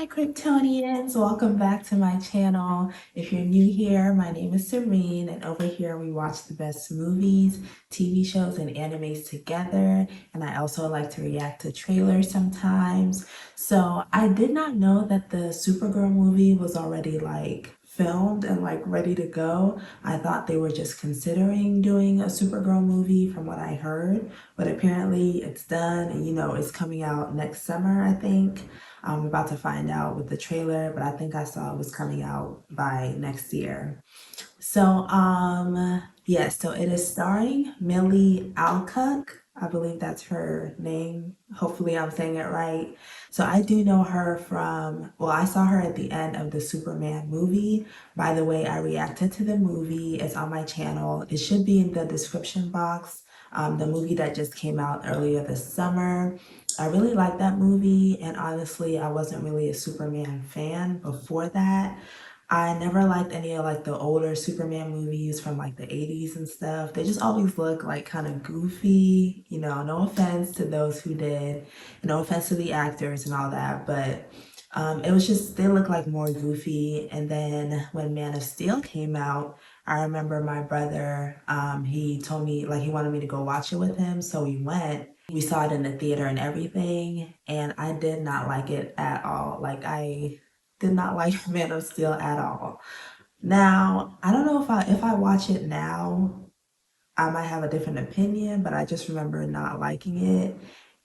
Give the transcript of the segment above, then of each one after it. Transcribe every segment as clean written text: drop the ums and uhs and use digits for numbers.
Hi, Kryptonians. Welcome back to my channel. If you're new here, my name is Serene, and over here we watch the best movies, TV shows, and animes together. And I also like to react to trailers sometimes. So I did not know that the Supergirl movie was already filmed and ready to go. I thought they were just considering doing a Supergirl movie from what I heard, but apparently it's done and it's coming out next summer, I think. I'm about to find out with the trailer, but I think I saw it was coming out by next year. Yeah, so it is starring Millie Alcock. I believe that's her name. Hopefully I'm saying it right. So I do know her from, well, I saw her at the end of the Superman movie. By the way, I reacted to the movie. It's on my channel. It should be in the description box. The movie that just came out earlier this summer. I really liked that movie, and honestly, I wasn't really a Superman fan before that. I never liked any of the older Superman movies from the 80s and stuff. They just always look kind of goofy, no offense to those who did, no offense to the actors and all that, but it was just, they look more goofy. And then when Man of Steel came out, I remember my brother, he told me he wanted me to go watch it with him, so we went. We saw it in the theater and everything, and I did not like it at all. I did not like Man of Steel at all. Now, I don't know if I watch it now, I might have a different opinion, but I just remember not liking it.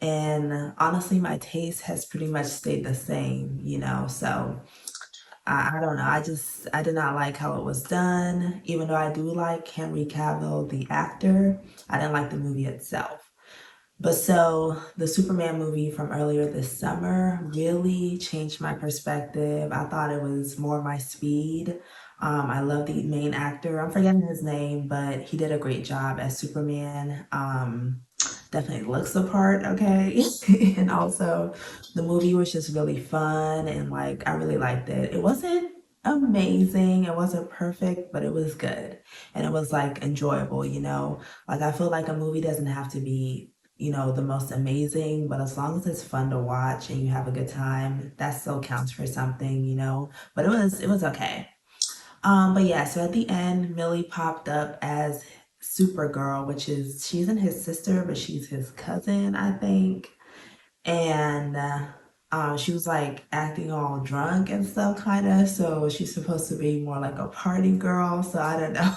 And honestly, my taste has pretty much stayed the same, so I don't know. I did not like how it was done. Even though I do like Henry Cavill, the actor, I didn't like the movie itself. But so the Superman movie from earlier this summer really changed my perspective. I thought it was more my speed. I love the main actor. I'm forgetting his name, but he did a great job as Superman. Definitely looks the part, okay? And also the movie was just really fun and I really liked it. It wasn't amazing, it wasn't perfect, but it was good. And it was enjoyable, I feel like a movie doesn't have to be the most amazing, but as long as it's fun to watch and you have a good time, that still counts for something, But it was okay. But yeah, so at the end, Millie popped up as Supergirl, which is she's in his sister, but she's his cousin, I think. And she was acting all drunk and stuff, kind of. So she's supposed to be more like a party girl. So I don't know.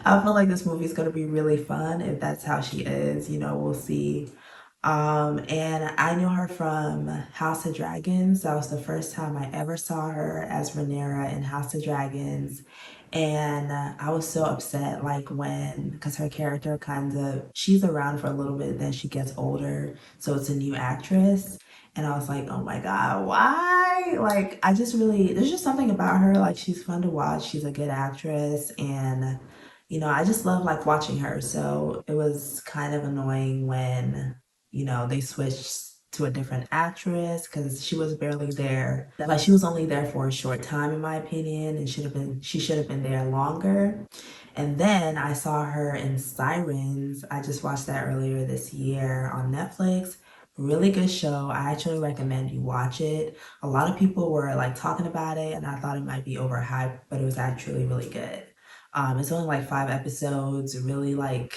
I feel like this movie's gonna be really fun if that's how she is. We'll see. And I knew her from House of Dragons. That was the first time I ever saw her as Rhaenyra in House of Dragons. And I was so upset, because her character she's around for a little bit, then she gets older. So it's a new actress. And I was like, oh my God, why? I just really, there's just something about her. She's fun to watch. She's a good actress. And, I just love watching her. So it was kind of annoying when they switched to a different actress because she was barely there. She was only there for a short time, in my opinion, and she should have been there longer. And then I saw her in Sirens. I just watched that earlier this year on Netflix. Really good show. I actually recommend you watch it. A lot of people were talking about it, and I thought it might be overhyped, but it was actually really good. It's only 5 episodes, really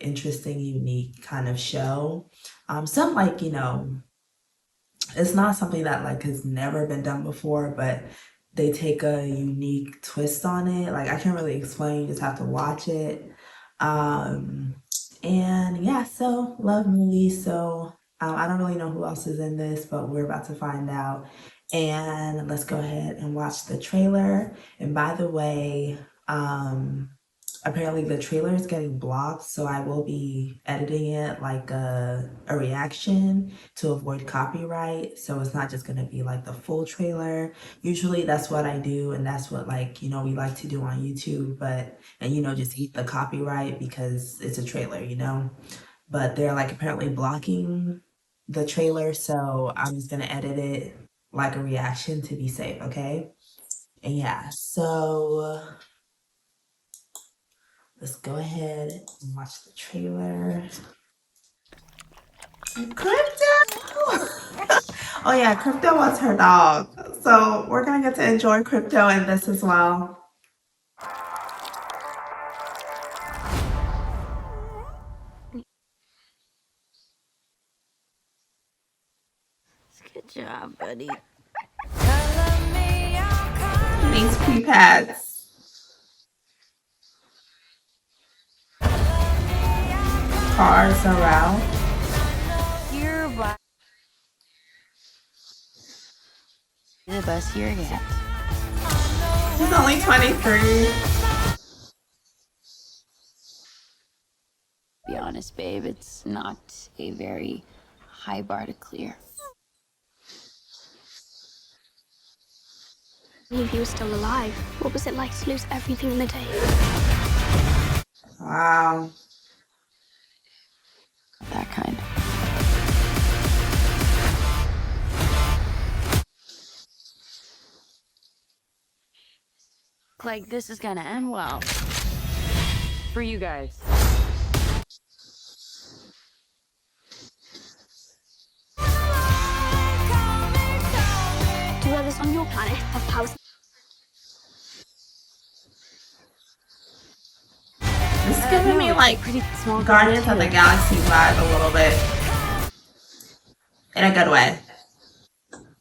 interesting, unique kind of show. Some it's not something that has never been done before, but they take a unique twist on it. I can't really explain, you just have to watch it. Um, and yeah, so love movies. So I don't really know who else is in this, but we're about to find out. And let's go ahead and watch the trailer. And by the way, apparently the trailer is getting blocked, so I will be editing it like a reaction to avoid copyright. So it's not just gonna be the full trailer. Usually that's what I do, and that's what we like to do on YouTube, but and just eat the copyright because it's a trailer. But they're apparently blocking the trailer, so I'm just gonna edit it like a reaction to be safe, okay? And yeah, so let's go ahead and watch the trailer. Crypto! Oh yeah, Crypto was her dog. So we're gonna get to enjoy crypto in this as well. Good job, buddy. These pre-pads. Kara Zor-El. You're the best year yet. He's only 23. Be honest, babe, it's not a very high bar to clear. If he was still alive, what was it like to lose everything in a day? Wow. That kind. Look like this is gonna end well. For you guys. Do others on your planet have powers? This is giving me like pretty small Guardians of the Galaxy vibe a little bit. In a good way.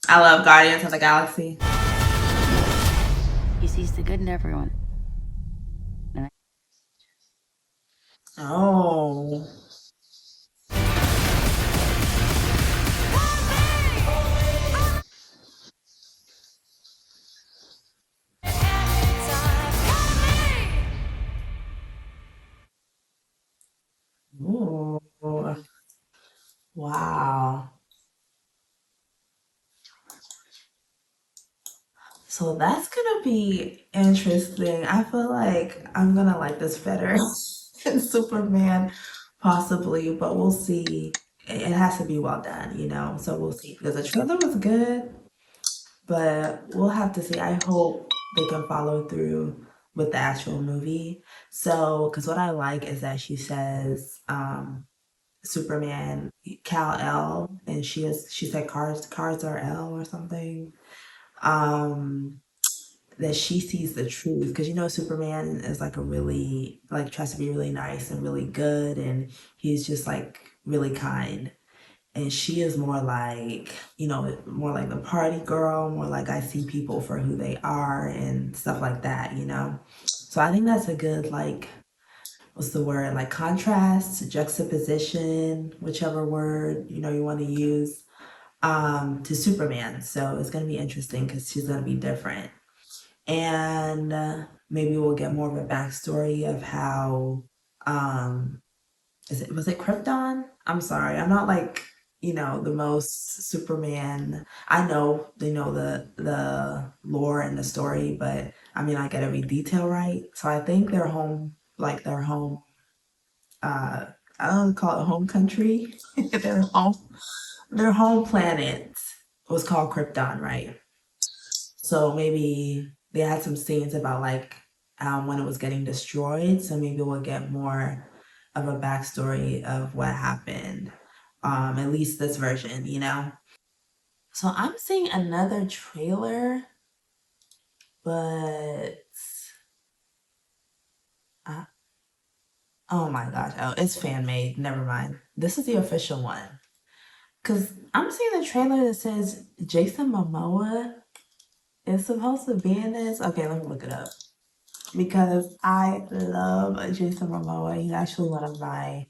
I love Guardians of the Galaxy. He sees the good in everyone. Oh. Ooh. Wow. So that's gonna be interesting. I feel like I'm gonna like this better than Superman, possibly, but we'll see. It has to be well done, you know. So we'll see. Because the trailer was good, but we'll have to see. I hope they can follow through with the actual movie. So, because what I like is that she says, Superman, Kal-El, and she said cars are L or something. Um, that she sees the truth because you know Superman is like a really like tries to be really nice and really good and he's just like really kind and she is more like you know more like the party girl, more like I see people for who they are and stuff like that, you know. So I think that's a good like what's the word like contrast, juxtaposition, whichever word you know you want to use to Superman. So it's going to be interesting because she's going to be different and maybe we'll get more of a backstory of how um was it Krypton? I'm sorry, I'm not like you know the most Superman. I know they know the lore and the story, but I mean I get every detail right. So I think their home, like their home, I don't call it home country. Their home planet was called Krypton, right? So maybe they had some scenes about like when it was getting destroyed. So maybe we'll get more of a backstory of what happened. At least this version, you know. So I'm seeing another trailer, but uh, oh my gosh, oh it's fan made. Never mind. This is the official one. Cause I'm seeing the trailer that says Jason Momoa is supposed to be in this. Okay, let me look it up. Because I love Jason Momoa. He's actually one of my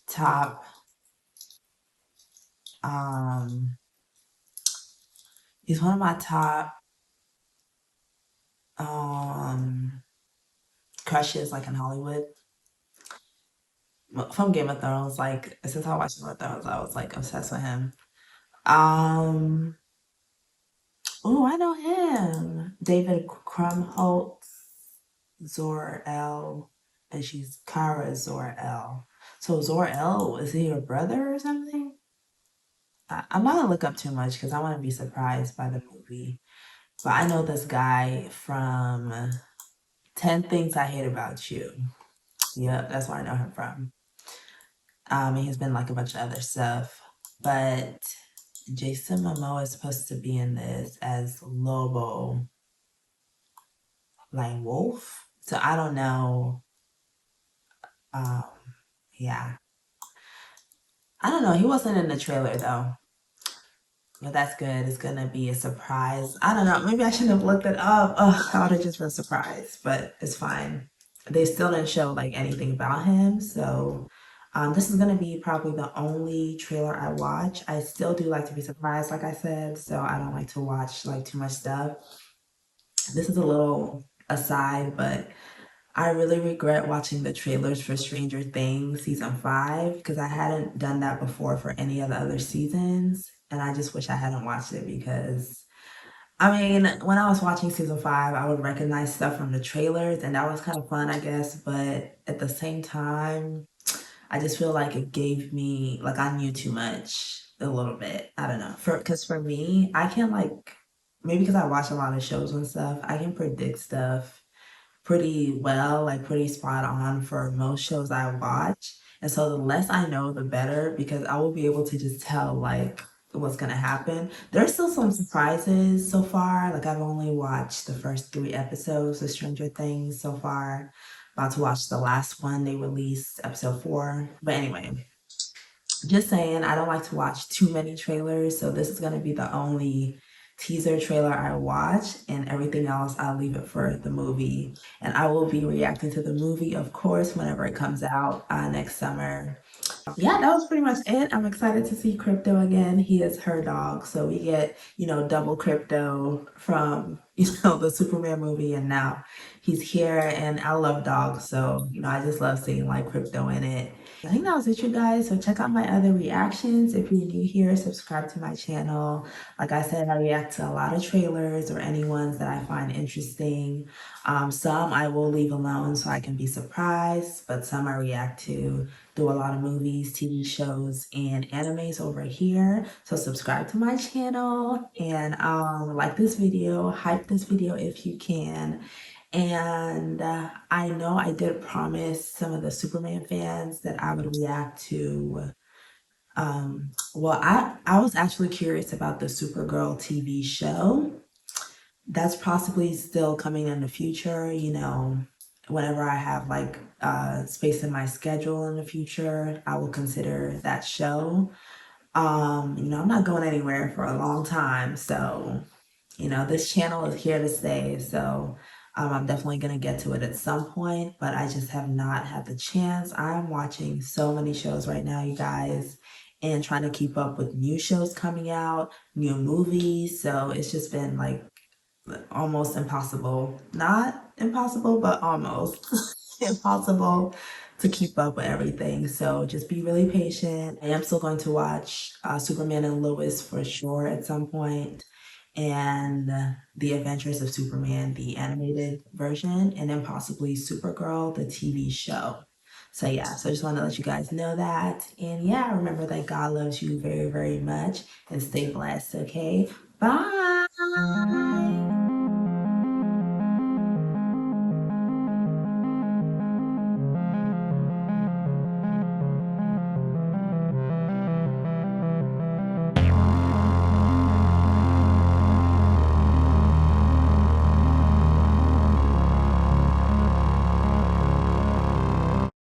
top um he's one of my top um crushes like in Hollywood. From Game of Thrones, like since I watched Game of Thrones, I was like obsessed with him. Um oh, I know him. David Krumholtz Zor-El, and she's Kara Zor-El. So Zor-El, is he your brother or something? I'm not gonna look up too much because I want to be surprised by the movie. But I know this guy from 10 Things I Hate About You. Yep, that's where I know him from. And he's been like a bunch of other stuff. But Jason Momoa is supposed to be in this as Lobo, like Wolf. So I don't know. Um, yeah, I don't know. He wasn't in the trailer though. But that's good. It's gonna be a surprise. I don't know. Maybe I shouldn't have looked it up. Oh, I would have just been surprised, but it's fine. They still didn't show like anything about him, so this is gonna be probably the only trailer I watch. I still do like to be surprised, like I said, so I don't like to watch like too much stuff. This is a little aside, but I really regret watching the trailers for Stranger Things season 5 because I hadn't done that before for any of the other seasons. And I just wish I hadn't watched it because, I mean, when I was watching season 5, I would recognize stuff from the trailers and that was kind of fun, I guess. But at the same time, I just feel like it gave me, like, I knew too much a little bit. I don't know. Because for me, I can, like, maybe because I watch a lot of shows and stuff, I can predict stuff pretty well, like pretty spot on for most shows I watch. And so the less I know, the better, because I will be able to just tell like what's gonna happen. There's still some surprises so far. Like I've only watched the first 3 episodes of Stranger Things so far. About to watch the last one they released, episode 4. But anyway, just saying, I don't like to watch too many trailers, so this is gonna be the only teaser trailer I watch, and everything else I'll leave it for the movie. And I will be reacting to the movie, of course, whenever it comes out next summer. Yeah, that was pretty much it. I'm excited to see Crypto again. He is her dog, so we get, double Crypto from, the Superman movie, and now he's here, and I love dogs, so, I just love seeing like Crypto in it. I think that was it, you guys. So check out my other reactions. If you're new here, subscribe to my channel. Like I said, I react to a lot of trailers or any ones that I find interesting. Some I will leave alone so I can be surprised, but some I react to. Do a lot of movies, TV shows, and animes over here. So subscribe to my channel and like this video, hype this video if you can. And I know I did promise some of the Superman fans that I would react to. Well, I was actually curious about the Supergirl TV show. That's possibly still coming in the future, whenever I have like space in my schedule in the future, I will consider that show. I'm not going anywhere for a long time, so this channel is here to stay, so I'm definitely going to get to it at some point, but I just have not had the chance. I'm watching so many shows right now, you guys, and trying to keep up with new shows coming out, new movies, so it's just been like almost impossible. Not impossible, but almost impossible to keep up with everything. So just be really patient. I am still going to watch Superman and Lois for sure at some point, and The Adventures of Superman, the animated version, and then possibly Supergirl, the TV show. So yeah, so I just want to let you guys know that. And yeah, remember that God loves you very, very much, and stay blessed, okay? Bye.